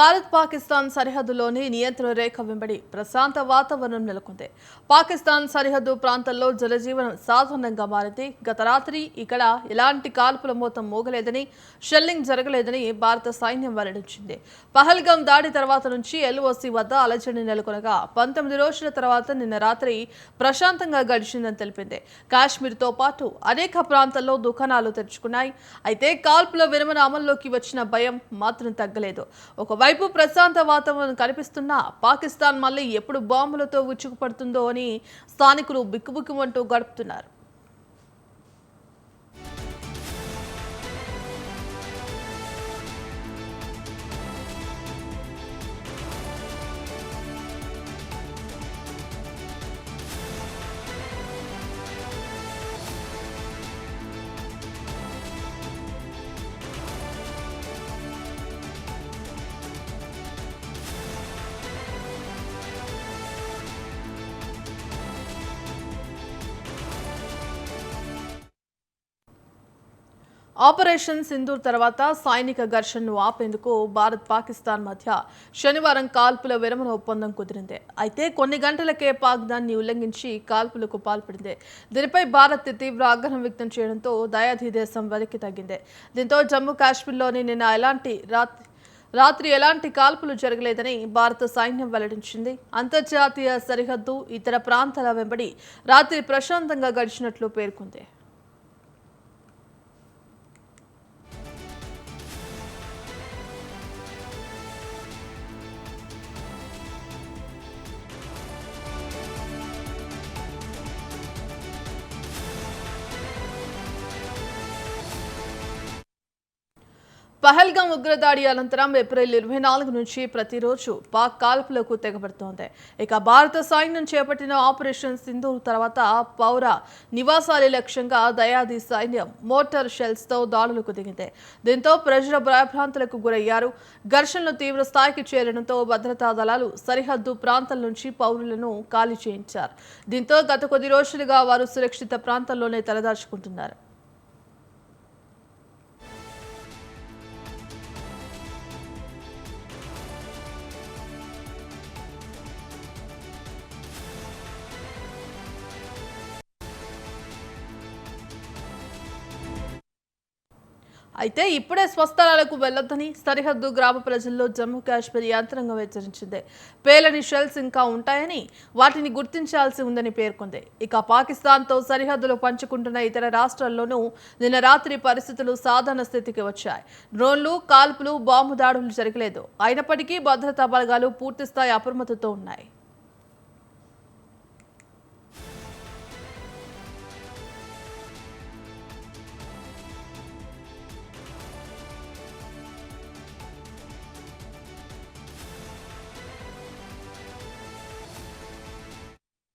భారత్-పాకిస్తాన్ సరిహద్దులోని నియంత్రణ రేఖ వెంబడి ప్రశాంత వాతావరణం నెలకొంది. పాకిస్తాన్ సరిహద్దు ప్రాంతాల్లో జనజీవనం సాధారణంగా మారింది. గత రాత్రి ఇక్కడ ఎలాంటి కాల్పుల మోతం మోగలేదని, షెల్లింగ్ జరగలేదని భారత సైన్యం వెల్లడించింది. పహల్గాం దాడి తర్వాత నుంచి ఎల్ఓసి వద్ద అలజడి నెలకొనగా 19 రోజుల తర్వాత నిన్న రాత్రి ప్రశాంతంగా గడిచిందని తెలిపింది. కాశ్మీర్తో పాటు అనేక ప్రాంతాల్లో దుకాణాలు తెరుచుకున్నాయి. అయితే కాల్పుల విరమణ అమల్లోకి వచ్చిన భయం మాత్రం తగ్గలేదు. ఒకవైపు ప్రశాంత వాతావరణం కనిపిస్తున్నా పాకిస్తాన్ మళ్ళీ ఎప్పుడు బాంబులతో విరుచుకుపడుతుందో అని స్థానికులు బిక్కుబిక్కుమంటూ గడుపుతున్నారు. ఆపరేషన్ సింధూర్ తర్వాత సైనిక ఘర్షణను ఆపేందుకు భారత్-పాకిస్తాన్ మధ్య శనివారం కాల్పుల విరమణ ఒప్పందం కుదిరింది. అయితే కొన్ని గంటలకే పాక్ దాన్ని ఉల్లంఘించి కాల్పులకు పాల్పడింది. దీనిపై భారత్ తీవ్ర ఆగ్రహం వ్యక్తం చేయడంతో దయాది దేశం వెనక్కి తగ్గింది. దీంతో జమ్మూ కాశ్మీర్లోని నిన్న రాత్రి ఎలాంటి కాల్పులు జరగలేదని భారత సైన్యం వెల్లడించింది. అంతర్జాతీయ సరిహద్దు ఇతర ప్రాంతాల వెంబడి రాత్రి ప్రశాంతంగా గడిచినట్లు పేర్కొంది. పహల్గాం ఉగ్రదాడి అనంతరం ఏప్రిల్ 24 నుంచి ప్రతిరోజు పాక్ కాల్పులకు తెగబడుతోంది. ఇక భారత సైన్యం చేపట్టిన ఆపరేషన్ సింధూర్ తర్వాత పౌర నివాసాల లక్ష్యంగా దయాది సైన్యం మోటార్ షెల్స్తో దాడులకు దిగింది. దీంతో ప్రజల భయభ్రాంతులకు గురయ్యారు. ఘర్షణలు తీవ్ర స్థాయికి చేరడంతో భద్రతా దళాలు సరిహద్దు ప్రాంతాల నుంచి పౌరులను ఖాళీ చేయించారు. దీంతో గత కొద్ది రోజులుగా వారు సురక్షిత ప్రాంతాల్లోనే తలదాచుకుంటున్నారు. అయితే ఇప్పుడే స్వస్థలాలకు వెళ్లొద్దని సరిహద్దు గ్రామ ప్రజల్లో జమ్మూ కాశ్మీర్ యంత్రాంగం హెచ్చరించింది. పేలని షెల్స్ ఇంకా ఉంటాయని, వాటిని గుర్తించాల్సి ఉందని పేర్కొంది. ఇక పాకిస్తాన్తో సరిహద్దులు పంచుకుంటున్న ఇతర రాష్ట్రాల్లోనూ నిన్న రాత్రి పరిస్థితులు సాధారణ స్థితికి వచ్చాయి. డ్రోన్లు, కాల్పులు, బాంబు దాడులు జరగలేదు. అయినప్పటికీ భద్రతా బలగాలు పూర్తిస్థాయి అప్రమత్తతో ఉన్నాయి.